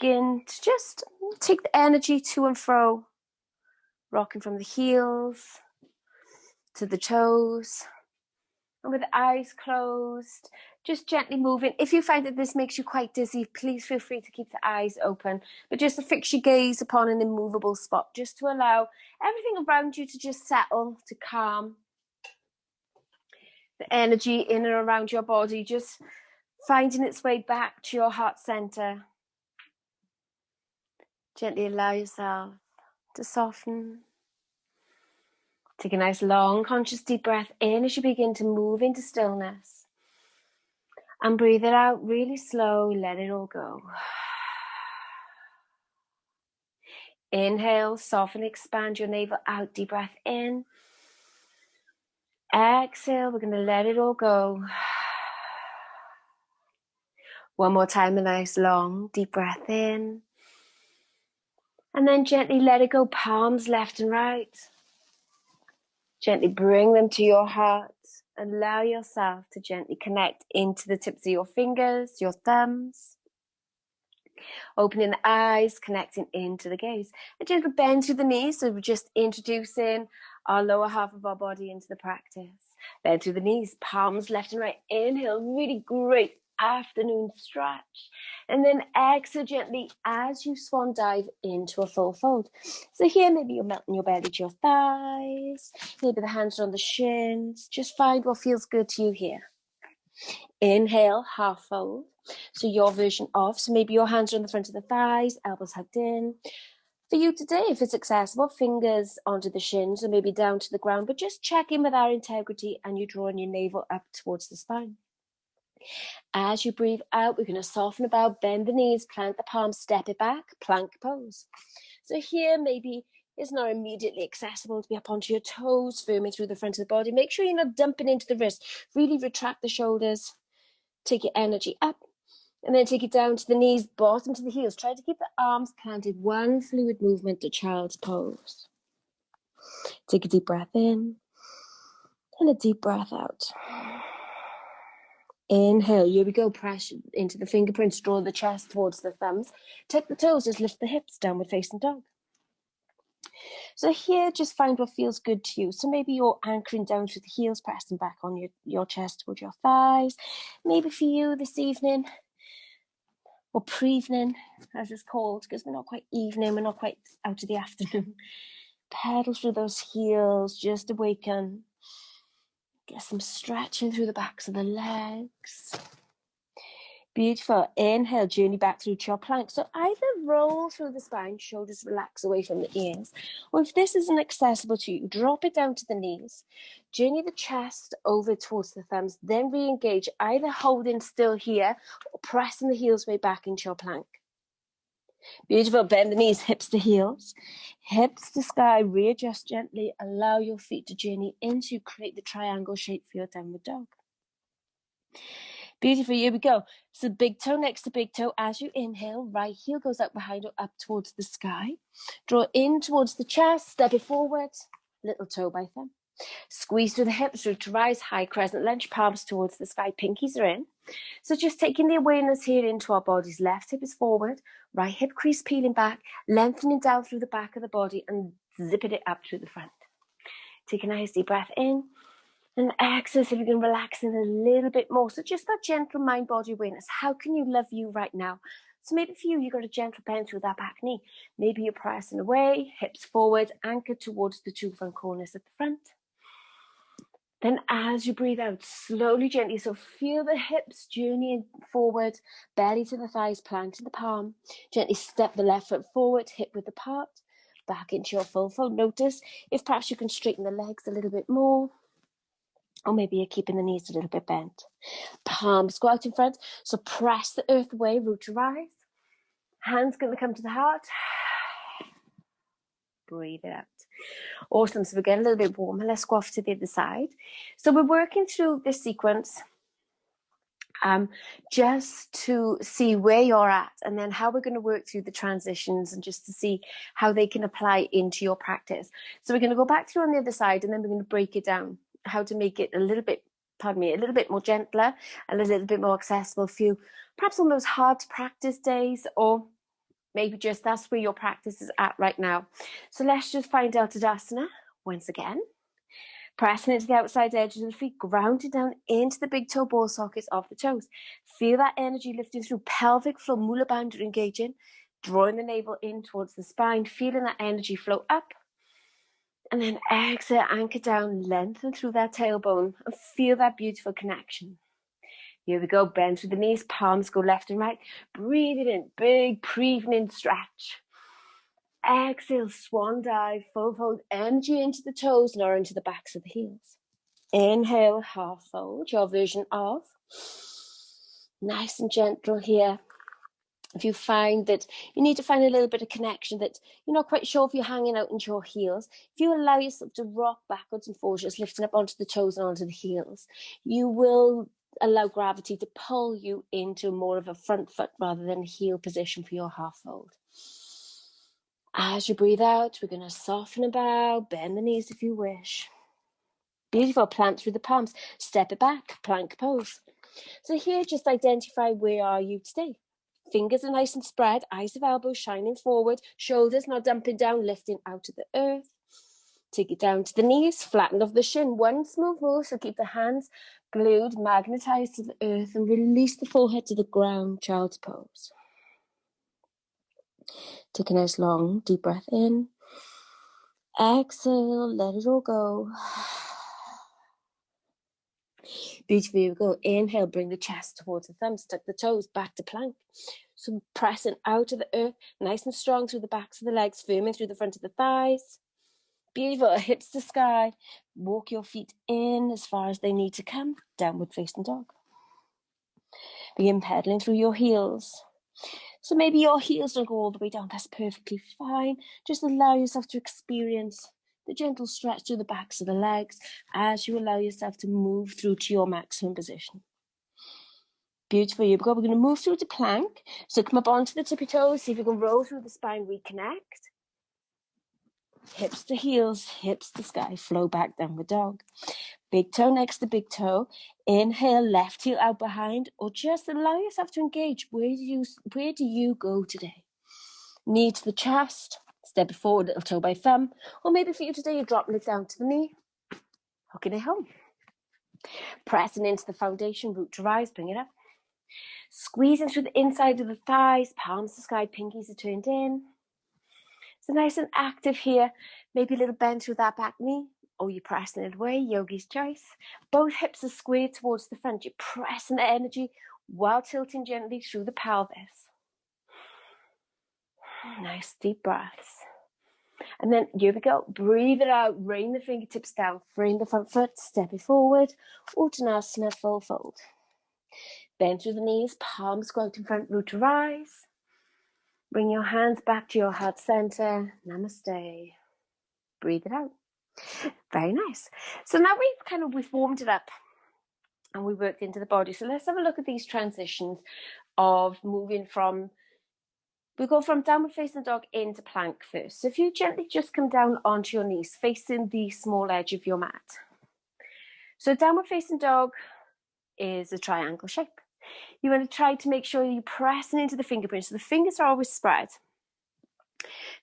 begin to just take the energy to and fro, rocking from the heels to the toes. And with the eyes closed, just gently moving. If you find that this makes you quite dizzy, please feel free to keep the eyes open, but just to fix your gaze upon an immovable spot, just to allow everything around you to just settle, to calm. The energy in and around your body, just finding its way back to your heart center. Gently allow yourself to soften. Take a nice long conscious deep breath in as you begin to move into stillness. And breathe it out really slow, let it all go. Inhale, soften, expand your navel out, deep breath in. Exhale, we're going to let it all go. One more time, a nice long deep breath in. And then gently let it go, palms left and right. Gently bring them to your heart. Allow yourself to gently connect into the tips of your fingers, your thumbs. Opening the eyes, connecting into the gaze. A gentle bend through the knees, so we're just introducing our lower half of our body into the practice. Bend through the knees, palms left and right. Inhale, really great afternoon stretch. And then exhale gently as you swan dive into a full fold. So here, maybe you're melting your belly to your thighs. Maybe the hands are on the shins. Just find what feels good to you here. Inhale, half fold. So your version of, so maybe your hands are on the front of the thighs, elbows hugged in. For you today, if it's accessible, fingers onto the shins or maybe down to the ground, but just check in with our integrity and you drawing your navel up towards the spine. As you breathe out, we're going to soften the bow, bend the knees, plant the palms, step it back, plank pose. So here, maybe it's not immediately accessible to be up onto your toes, firming through the front of the body. Make sure you're not dumping into the wrist. Really retract the shoulders. Take your energy up. And then take it down to the knees, bottom to the heels. Try to keep the arms planted, one fluid movement to child's pose. Take a deep breath in and a deep breath out. Inhale, here we go, press into the fingerprints, draw the chest towards the thumbs. Tuck the toes, just lift the hips, downward facing dog. So here, just find what feels good to you. So maybe you're anchoring down through the heels, pressing back on your chest towards your thighs. Maybe for you this evening, or pre-evening, as it's called, because we're not quite evening, we're not quite out of the afternoon. Pedal through those heels, just awaken. Get some stretching through the backs of the legs. Beautiful. Inhale, journey back through to your plank. So either roll through the spine, shoulders relax away from the ears, or if this isn't accessible to you, drop it down to the knees, journey the chest over towards the thumbs, then re-engage, either holding still here or pressing the heels way back into your plank. Beautiful. Bend the knees, hips to heels, hips to sky, readjust gently, allow your feet to journey into, create the triangle shape for your downward dog. Beautiful, here we go. So big toe next to big toe. As you inhale, right heel goes up behind or up towards the sky. Draw in towards the chest, step it forward, little toe by thumb. Squeeze through the hips, root to rise, high crescent lunge, palms towards the sky, pinkies are in. So just taking the awareness here into our bodies. Left hip is forward, right hip crease peeling back, lengthening down through the back of the body and zipping it up through the front. Take a nice deep breath in. And exhale, so you can relax in a little bit more. So just that gentle mind-body awareness. How can you love you right now? So maybe for you, you've got a gentle bend through that back knee. Maybe you're pressing away, hips forward, anchor towards the two front corners at the front. Then as you breathe out, slowly, gently, so feel the hips journeying forward, belly to the thighs, planting the palm. Gently step the left foot forward, hip width apart, back into your full fold. Notice if perhaps you can straighten the legs a little bit more. Or maybe you're keeping the knees a little bit bent. Palms go out in front. So press the earth away, root to rise. Hands going to come to the heart. Breathe it out. Awesome. So we're getting a little bit warmer. Let's go off to the other side. So we're working through this sequence just to see where you're at and then how we're going to work through the transitions and just to see how they can apply into your practice. So we're going to go back through on the other side and then we're going to break it down. How to make it a little bit more gentler and a little bit more accessible for you, perhaps on those hard to practice days, or maybe just that's where your practice is at right now. So let's just find out Tadasana once again. Pressing into the outside edges of the feet, grounded down into the big toe ball sockets of the toes. Feel that energy lifting through pelvic floor, mula bandha engaging, drawing the navel in towards the spine, feeling that energy flow up. And then exhale, anchor down, lengthen through that tailbone, and feel that beautiful connection. Here we go, bend through the knees, palms go left and right. Breathe it in, big pre-evening stretch. Exhale, swan dive, full fold, energy into the toes, nor into the backs of the heels. Inhale, half fold, your version of. Nice and gentle here. If you find that you need to find a little bit of connection, that you're not quite sure if you're hanging out into your heels, if you allow yourself to rock backwards and forwards, just lifting up onto the toes and onto the heels, you will allow gravity to pull you into more of a front foot rather than a heel position for your half fold. As you breathe out, we're going to soften the bow, bend the knees if you wish. Beautiful, plant through the palms, step it back, plank pose. So here, just identify where are you today. Fingers are nice and spread, eyes of elbows shining forward, shoulders not dumping down, lifting out of the earth. Take it down to the knees, flatten off the shin, one smooth move, so keep the hands glued, magnetized to the earth, and release the forehead to the ground, child's pose. Take a nice long, deep breath in. Exhale, let it all go. Beautiful, here we go. Inhale, bring the chest towards the thumbs, tuck the toes, back to plank. So pressing out of the earth, nice and strong through the backs of the legs, firming through the front of the thighs. Beautiful, hips to sky. Walk your feet in as far as they need to come. Downward facing dog. Begin pedaling through your heels. So maybe your heels don't go all the way down. That's perfectly fine. Just allow yourself to experience the gentle stretch through the backs of the legs as you allow yourself to move through to your maximum position. Beautiful. Here we go. We're going to move through to plank. So come up onto the tippy toes. See if you can roll through the spine. Reconnect. Hips to heels, hips to sky. Flow back, downward dog. Big toe next to big toe. Inhale, left heel out behind, or just allow yourself to engage. Where do you go today? Knee to the chest, step it forward, little toe by thumb. Or maybe for you today, you're dropping it down to the knee, hooking it home. Pressing into the foundation, root to rise, bring it up. Squeezing through the inside of the thighs, palms to sky, pinkies are turned in. So nice and active here. Maybe a little bend through that back knee. Or you're pressing it away, yogi's choice. Both hips are squared towards the front. You're pressing the energy while tilting gently through the pelvis. Nice deep breaths. And then here we go. Breathe it out. Rain the fingertips down. Frame the front foot. Step it forward. Uttanasana, full fold. Bend through the knees. Palms go out in front. Root to rise. Bring your hands back to your heart center. Namaste. Breathe it out. Very nice. So now we've warmed it up and we worked into the body. So let's have a look at these transitions of moving from, we go from downward facing dog into plank first. So if you gently just come down onto your knees, facing the small edge of your mat. So downward facing dog is a triangle shape. You want to try to make sure you're pressing into the fingerprints. So the fingers are always spread.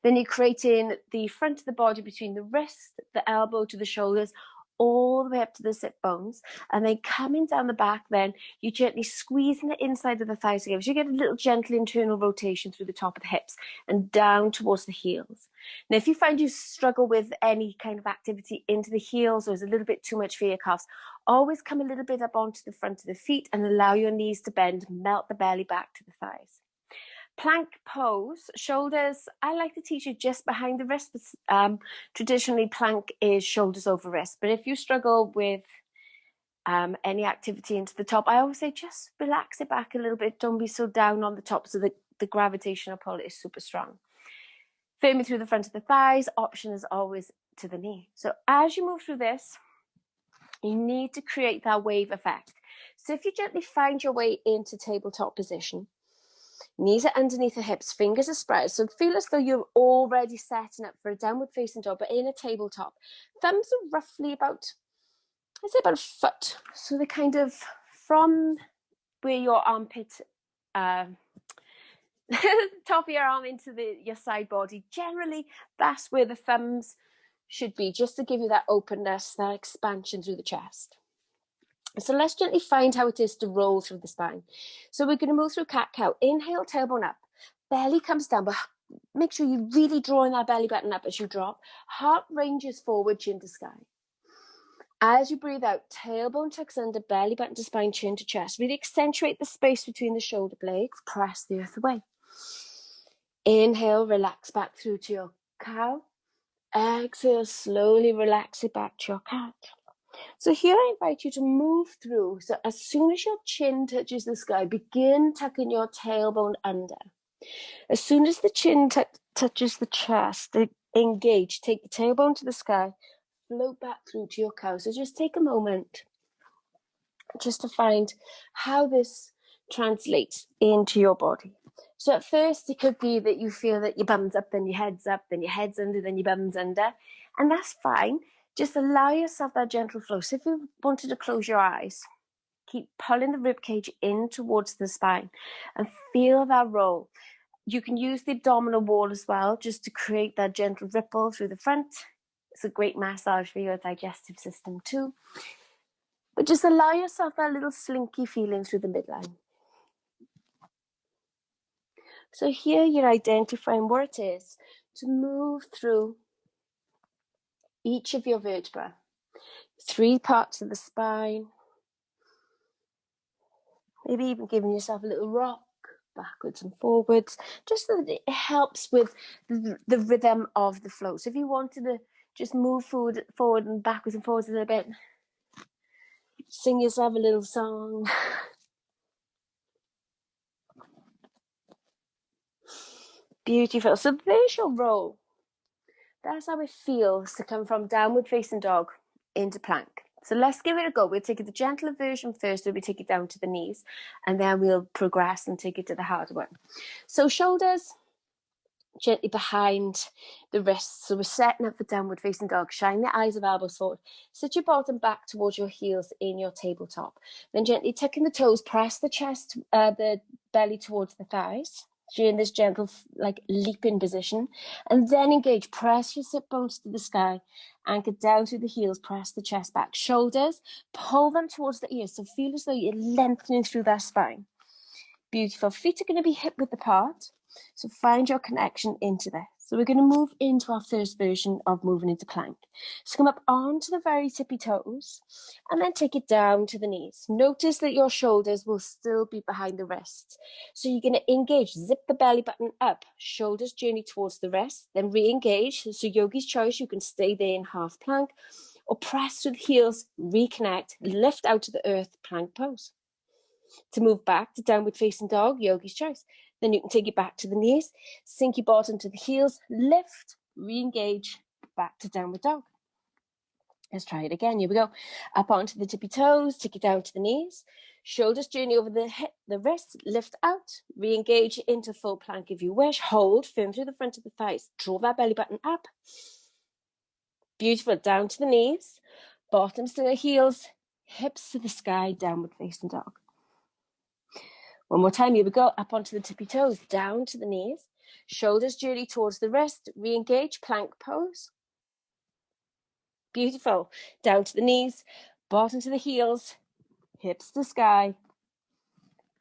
Then you're creating the front of the body between the wrist, the elbow to the shoulders, all the way up to the sit bones. And then coming down the back, then you're gently squeezing the inside of the thighs together. So you get a little gentle internal rotation through the top of the hips and down towards the heels. Now, if you find you struggle with any kind of activity into the heels or is a little bit too much for your calves, always come a little bit up onto the front of the feet and allow your knees to bend, melt the belly back to the thighs. Plank pose, shoulders, I like to teach you just behind the wrist. Traditionally, plank is shoulders over wrist. But if you struggle with any activity into the top, I always say just relax it back a little bit. Don't be so down on the top so the gravitational pull is super strong. Firmly through the front of the thighs. Option is always to the knee. So as you move through this, you need to create that wave effect. So if you gently find your way into tabletop position, knees are underneath the hips, fingers are spread. So feel as though you're already setting up for a downward facing dog, but in a tabletop. Thumbs are roughly about, I'd say about a foot. So they're kind of from where your armpit top of your arm into your side body. Generally, that's where the thumbs should be, just to give you that openness, that expansion through the chest. So let's gently find how it is to roll through the spine. So we're going to move through cat-cow. Inhale, tailbone up. Belly comes down, but make sure you're really drawing that belly button up as you drop. Heart ranges forward, chin to sky. As you breathe out, tailbone tucks under, belly button to spine, chin to chest. Really accentuate the space between the shoulder blades. Press the earth away. Inhale, relax back through to your cow. Exhale, slowly relax it back to your cat. So here I invite you to move through. So as soon as your chin touches the sky, begin tucking your tailbone under. As soon as the chin touches the chest, engage. Take the tailbone to the sky. Float back through to your cow. So just take a moment just to find how this translates into your body. So at first, it could be that you feel that your bum's up, then your head's up, then your head's under, then your bum's under. And that's fine. Just allow yourself that gentle flow. So if you wanted to close your eyes, keep pulling the ribcage in towards the spine and feel that roll. You can use the abdominal wall as well, just to create that gentle ripple through the front. It's a great massage for your digestive system too. But just allow yourself that little slinky feeling through the midline. So here you're identifying where it is to move through each of your vertebrae. 3 parts of the spine. Maybe even giving yourself a little rock backwards and forwards, just so that it helps with the rhythm of the flow. So if you wanted to just move forward and backwards and forwards a little bit, sing yourself a little song. Beautiful. So there's your roll. That's how it feels to come from downward facing dog into plank. So let's give it a go. We'll take it the gentler version first, where we take it down to the knees, and then we'll progress and take it to the harder one. So shoulders gently behind the wrists. So we're setting up for downward facing dog. Shine the eyes of elbows forward. Sit your bottom back towards your heels in your tabletop. Then gently tucking the toes, press the chest, the belly towards the thighs. So you're in this gentle, like, leaping position. And then engage. Press your sit bones to the sky. Anchor down through the heels. Press the chest back. Shoulders, pull them towards the ears. So feel as though you're lengthening through that spine. Beautiful. Feet are going to be hip width apart. So find your connection into this. So we're going to move into our first version of moving into plank. So come up onto the very tippy toes and then take it down to the knees. Notice that your shoulders will still be behind the wrists. So you're going to engage, zip the belly button up, shoulders journey towards the wrist, then re-engage. So yogi's choice, you can stay there in half plank or press with heels, reconnect, lift out to the earth, plank pose. To move back to downward facing dog, yogi's choice. Then you can take it back to the knees, sink your bottom to the heels, lift, re-engage, back to downward dog. Let's try it again. Here we go. Up onto the tippy toes, take it down to the knees. Shoulders journey over the wrists, lift out, re-engage into full plank if you wish. Hold firm through the front of the thighs. Draw that belly button up. Beautiful. Down to the knees, bottoms to the heels, hips to the sky, downward facing dog. One more time, here we go. Up onto the tippy toes, down to the knees. Shoulders journey towards the wrist. Re-engage, plank pose. Beautiful. Down to the knees, bottom to the heels, hips to sky.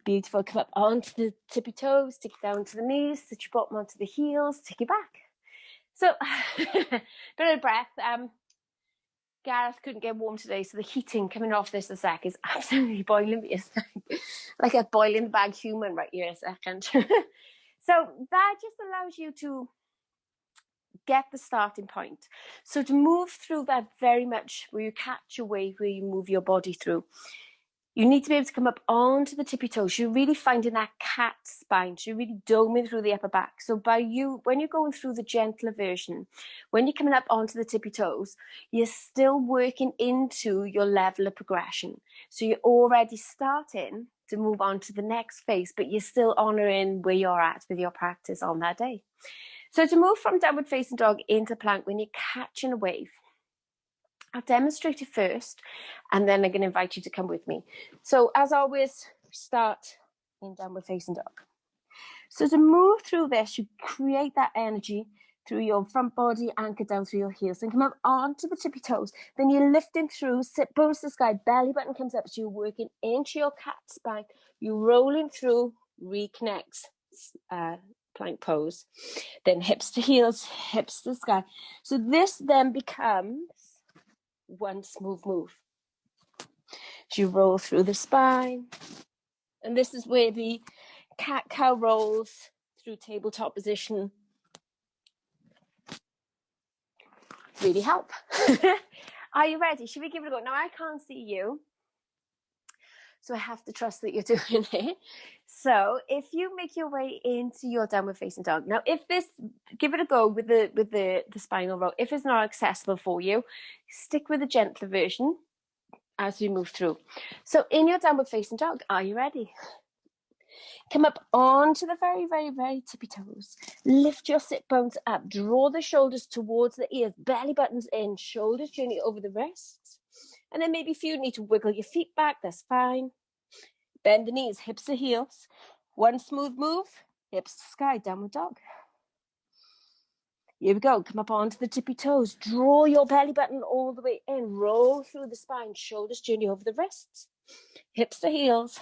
Beautiful. Come up onto the tippy toes, take it down to the knees, sit your bottom onto the heels, take it back. So, bit of breath. Gareth couldn't get warm today, so the heating coming off this a sec is absolutely boiling me. It's like a boiling the bag human right here a second. So that just allows you to get the starting point. So to move through that very much where you catch your wave, where you move your body through, you need to be able to come up onto the tippy toes. You're really finding that cat spine. So you're really doming through the upper back. So when you're going through the gentler version, when you're coming up onto the tippy toes, you're still working into your level of progression. So you're already starting to move on to the next phase, but you're still honoring where you're at with your practice on that day. So to move from downward facing dog into plank when you're catching a wave, I'll demonstrate it first, and then I'm going to invite you to come with me. So as always, start in downward facing dog. So to move through this, you create that energy through your front body, anchor down through your heels, and come up onto the tippy toes. Then you're lifting through, sit bones to the sky, belly button comes up, so you're working into your cat spine. You're rolling through, reconnects, plank pose. Then hips to heels, hips to the sky. So this then becomes one smooth move. So you roll through the spine. And this is where the cat-cow rolls through tabletop position really help. Are you ready? Should we give it a go? Now, I can't see you, so I have to trust that you're doing it. So if you make your way into your downward facing dog. Now, if this, give it a go with the spinal roll. If it's not accessible for you, stick with the gentler version as we move through. So in your downward facing dog, are you ready? Come up onto the very, very, very tippy toes. Lift your sit bones up. Draw the shoulders towards the ears. Belly buttons in. Shoulders journey over the wrists. And then maybe if you need to wiggle your feet back, that's fine. Bend the knees, hips to heels. One smooth move. Hips to sky, downward dog. Here we go. Come up onto the tippy toes. Draw your belly button all the way in. Roll through the spine. Shoulders journey over the wrists. Hips to heels.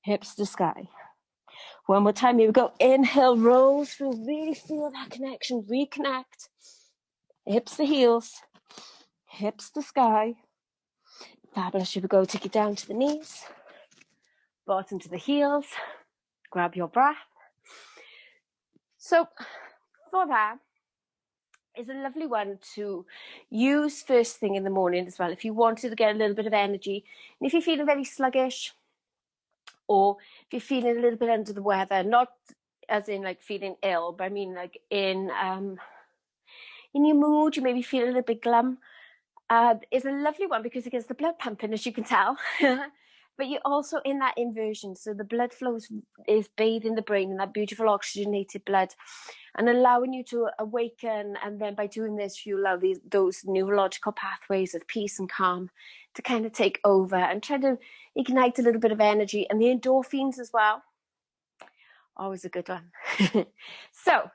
Hips to sky. One more time, here we go. Inhale, roll through, really feel that connection, reconnect. Hips to heels, hips to sky. Fabulous, here we go. Take it down to the knees, bottom to the heels. Grab your breath. So for that is a lovely one to use first thing in the morning as well. If you wanted to get a little bit of energy, and if you're feeling very sluggish, or if you're feeling a little bit under the weather, not as in like feeling ill, but I mean like in your mood, you maybe feel a little bit glum. It's a lovely one because it gets the blood pumping, as you can tell. But you're also in that inversion, so the blood flow is bathing the brain in that beautiful oxygenated blood and allowing you to awaken. And then by doing this, you allow those neurological pathways of peace and calm to kind of take over and try to ignite a little bit of energy, and the endorphins as well. Always a good one. So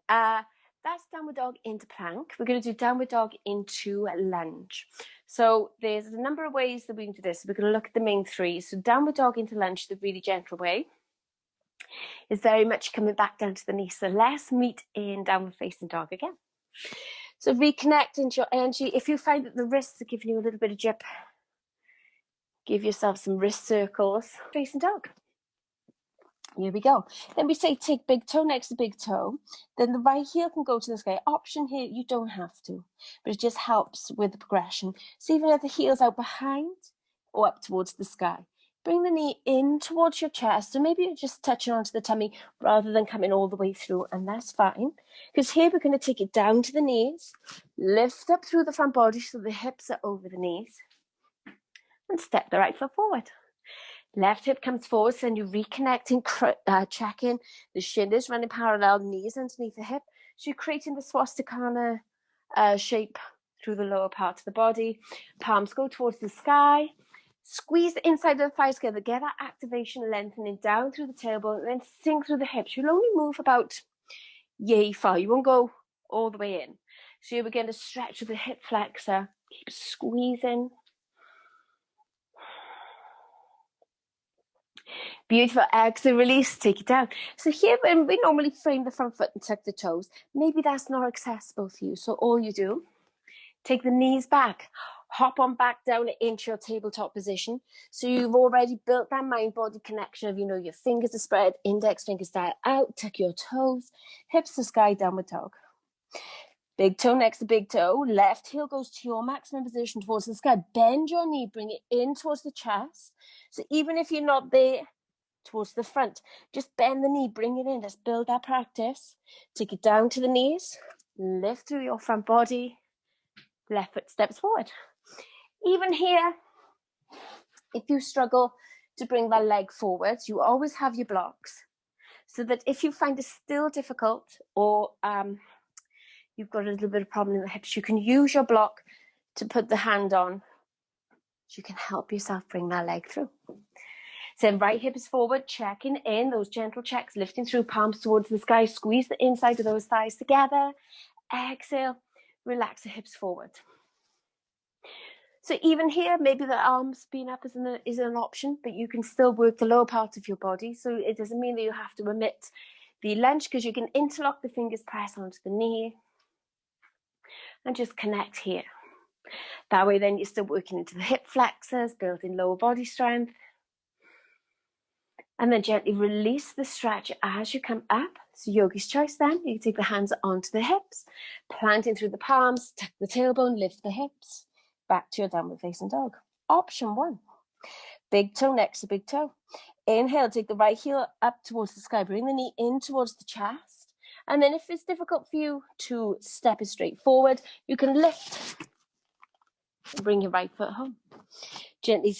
that's downward dog into plank. We're going to do downward dog into lunge. So there's a number of ways that we can do this. We're going to look at the main three. So downward dog into lunge, the really gentle way, is very much coming back down to the knees. So let's meet in downward facing dog again. So reconnect into your energy. If you find that the wrists are giving you a little bit of jip, give yourself some wrist circles. Facing dog. Here we go. Then we say take big toe next to big toe. Then the right heel can go to the sky. Option here, you don't have to, but it just helps with the progression. So even if the heel's out behind or up towards the sky, bring the knee in towards your chest. So maybe you're just touching onto the tummy rather than coming all the way through, and that's fine. Because here we're going to take it down to the knees, lift up through the front body so the hips are over the knees, and step the right foot forward. Left hip comes forward, so then you're reconnecting, checking. The shin is running parallel, knees underneath the hip. So you're creating the swastika shape through the lower part of the body. Palms go towards the sky. Squeeze the inside of the thighs together. Get that activation, lengthening down through the tailbone, and then sink through the hips. You'll only move about yay far. You won't go all the way in. So you're beginning to stretch with the hip flexor. Keep squeezing. Beautiful. Exhale, release, take it down. So here, when we normally frame the front foot and tuck the toes, maybe that's not accessible for you. So all you do, take the knees back, hop on back down into your tabletop position. So you've already built that mind-body connection of, your fingers are spread, index fingers dial out, tuck your toes, hips to sky, downward dog. Big toe next to big toe. Left heel goes to your maximum position towards the sky. Bend your knee, bring it in towards the chest. So even if you're not there, towards the front, just bend the knee, bring it in. Let's build that practice. Take it down to the knees, lift through your front body, left foot steps forward. Even here, if you struggle to bring that leg forward, you always have your blocks, so that if you find it still difficult, or you've got a little bit of problem in the hips, you can use your block to put the hand on, so you can help yourself bring that leg through. Send right hip is forward, checking in, those gentle checks, lifting through, palms towards the sky. Squeeze the inside of those thighs together. Exhale, relax the hips forward. So even here, maybe the arms being up is an option, but you can still work the lower part of your body. So it doesn't mean that you have to omit the lunge, because you can interlock the fingers, press onto the knee, and just connect here. That way then you're still working into the hip flexors, building lower body strength. And then gently release the stretch as you come up. So yogi's choice then, you can take the hands onto the hips, planting through the palms, tuck the tailbone, lift the hips, back to your downward facing dog. Option 1, big toe next to big toe. Inhale, take the right heel up towards the sky, bring the knee in towards the chest. And then if it's difficult for you to step it straight forward, you can lift and bring your right foot home. Gently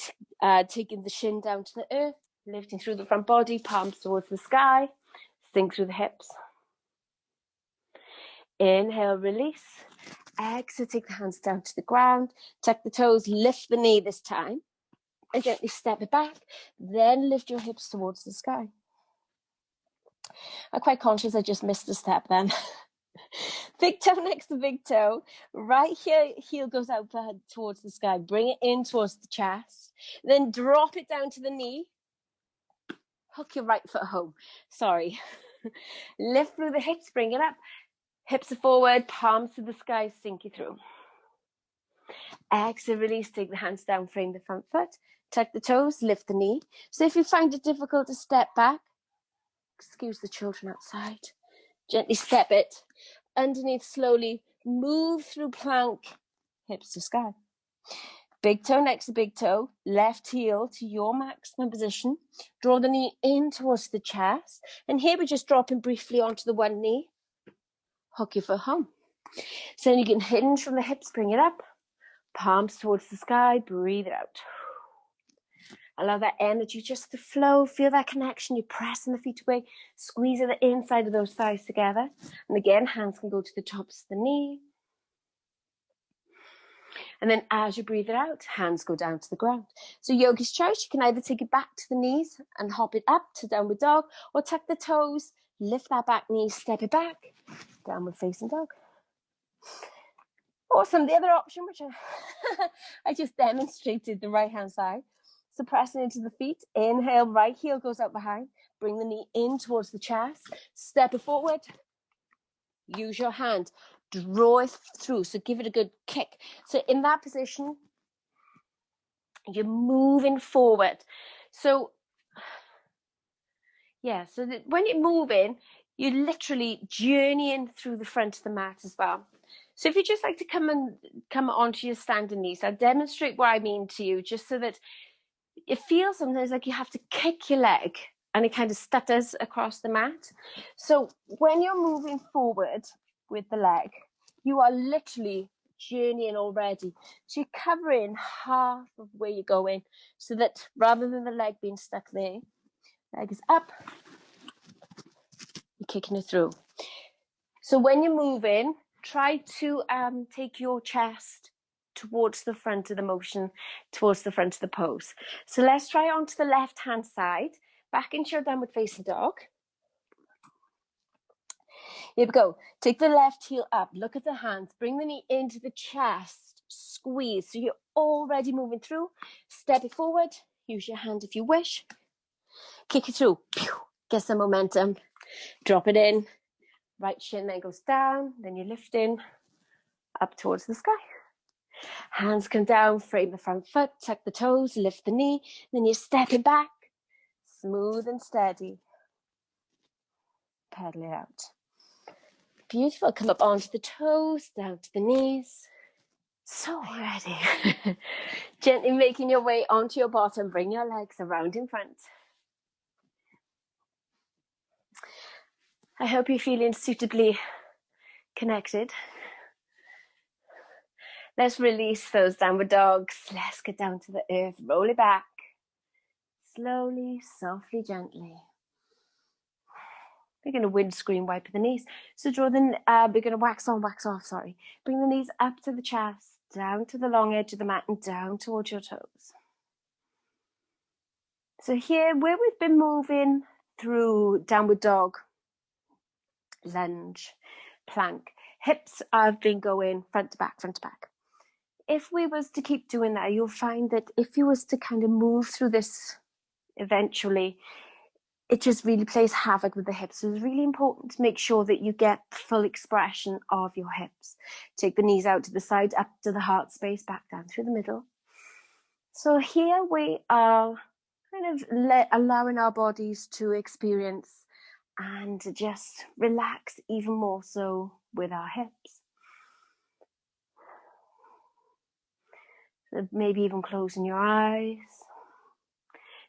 taking the shin down to the earth, lifting through the front body, palms towards the sky, sink through the hips. Inhale, release. Exhale, take the hands down to the ground, tuck the toes, lift the knee this time, and gently step it back, then lift your hips towards the sky. I'm quite conscious I just missed a step then. Big toe next to big toe. Right heel goes out towards the sky. Bring it in towards the chest. Then drop it down to the knee. Hook your right foot home. Sorry. Lift through the hips, bring it up. Hips are forward, palms to the sky, sink you through. Exhale, release, take the hands down, frame the front foot. Tuck the toes, lift the knee. So if you find it difficult to step back, excuse the children outside. Gently step it. Underneath, slowly move through plank, hips to sky. Big toe next to big toe, left heel to your maximum position. Draw the knee in towards the chest. And here we're just dropping briefly onto the one knee. Hook your foot home. So then you can hinge from the hips, bring it up. Palms towards the sky, breathe it out. Allow that energy just to flow. Feel that connection. You're pressing the feet away, squeezing the inside of those thighs together. And again, hands can go to the tops of the knee. And then as you breathe it out, hands go down to the ground. So yogi's choice, you can either take it back to the knees and hop it up to downward dog, or tuck the toes, lift that back knee, step it back, downward facing dog. Awesome. The other option, which I just demonstrated, the right hand side. So pressing into the feet, inhale, right heel goes out behind, bring the knee in towards the chest, step it forward, use your hand, draw it through, so give it a good kick. So in that position, you're moving forward. So yeah, so that when you're moving, you're literally journeying through the front of the mat as well. So if you just like to come onto your standing knees, I'll demonstrate what I mean to you, just so that it feels sometimes like you have to kick your leg and it kind of stutters across the mat. So when you're moving forward with the leg, you are literally journeying already. So you're covering half of where you're going, so that rather than the leg being stuck there, leg is up, you're kicking it through. So when you're moving, try to take your chest towards the front of the motion, towards the front of the pose. So let's try onto the left-hand side, back into your downward facing dog. Here we go. Take the left heel up, look at the hands, bring the knee into the chest, squeeze. So you're already moving through. Step it forward, use your hand if you wish. Kick it through, get some momentum, drop it in. Right shin then goes down, then you're lifting up towards the sky. Hands come down, frame the front foot, tuck the toes, lift the knee, then you're stepping back, smooth and steady. Pedal it out. Beautiful. Come up onto the toes, down to the knees. So ready. Gently making your way onto your bottom, bring your legs around in front. I hope you're feeling suitably connected. Let's release those downward dogs. Let's get down to the earth. Roll it back. Slowly, softly, gently. We're going to windscreen wipe the knees. So draw the, we're going to wax on, wax off, sorry. Bring the knees up to the chest, down to the long edge of the mat and down towards your toes. So here, where we've been moving through downward dog, lunge, plank, hips have been going front to back, front to back. If we was to keep doing that, you'll find that if you was to kind of move through this eventually, it just really plays havoc with the hips. So it's really important to make sure that you get full expression of your hips. Take the knees out to the side, up to the heart space, back down through the middle. So here we are kind of allowing our bodies to experience and to just relax even more so with our hips. So maybe even closing your eyes.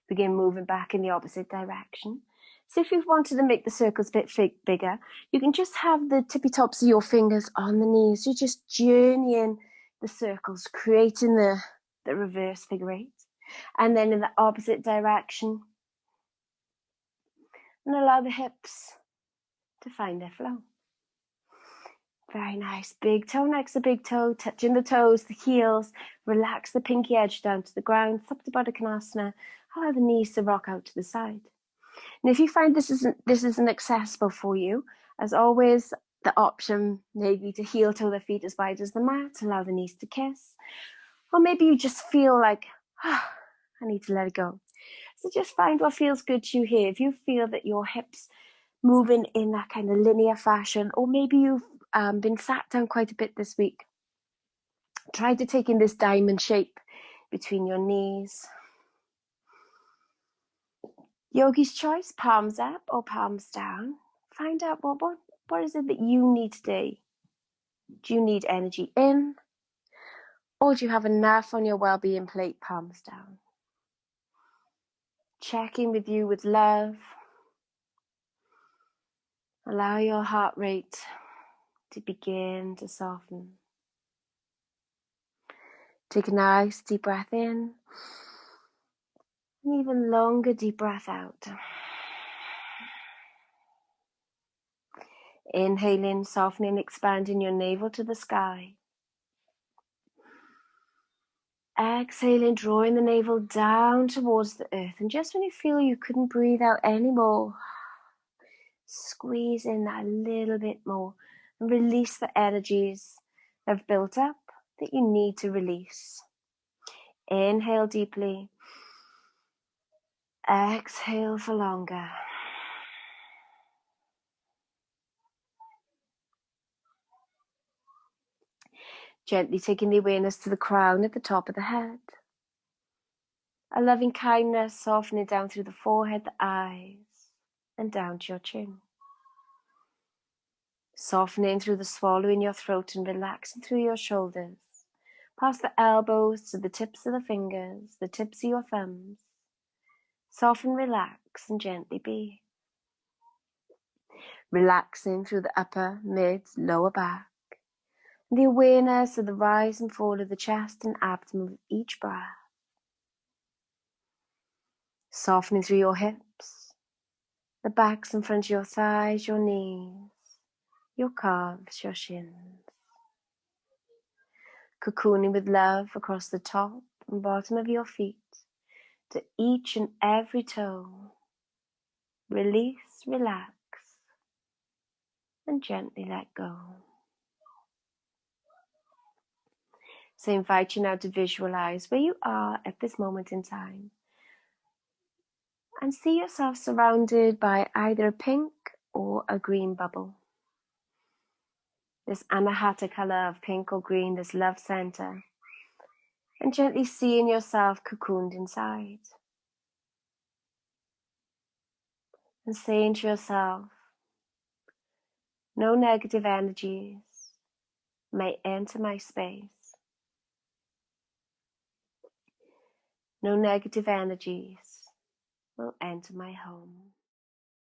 Begin moving back in the opposite direction. So if you wanted to make the circles a bit bigger, you can just have the tippy tops of your fingers on the knees. You're just journeying the circles, creating the reverse figure eight. And then in the opposite direction. And allow the hips to find their flow. Very nice. Big toe next to big toe, touching the toes, the heels. Relax the pinky edge down to the ground. Supta Baddha Konasana. Allow the knees to rock out to the side. And if you find this isn't accessible for you, as always, the option maybe to heel toe the feet as wide as the mat. Allow the knees to kiss. Or maybe you just feel like, I need to let it go. So just find what feels good to you here. If you feel that your hips moving in that kind of linear fashion, or maybe you've been sat down quite a bit this week, try to take in this diamond shape between your knees. Yogi's choice, palms up or palms down. Find out what is it that you need today. Do you need energy in, or do you have enough on your well-being plate, palms down? Check in with you with love. Allow your heart rate to begin to soften. Take a nice deep breath in, and even longer deep breath out. Inhaling, softening, expanding your navel to the sky. Exhaling, drawing the navel down towards the earth. And just when you feel you couldn't breathe out anymore, squeeze in that little bit more and release the energies that have built up that you need to release. Inhale deeply. Exhale for longer. Gently taking the awareness to the crown at the top of the head. A loving kindness softening down through the forehead, the eyes, and down to your chin. Softening through the swallow in your throat and relaxing through your shoulders. Past the elbows to the tips of the fingers, the tips of your thumbs. Soften, relax, and gently be. Relaxing through the upper, mid, lower back. And the awareness of the rise and fall of the chest and abdomen with each breath. Softening through your hips, the backs and front of your thighs, your knees, your calves, your shins. Cocooning with love across the top and bottom of your feet to each and every toe. Release, relax, and gently let go. So I invite you now to visualize where you are at this moment in time. And see yourself surrounded by either a pink or a green bubble. This anahata color of pink or green, this love center. And gently seeing yourself cocooned inside. And saying to yourself, no negative energies may enter my space. No negative energies will enter my home.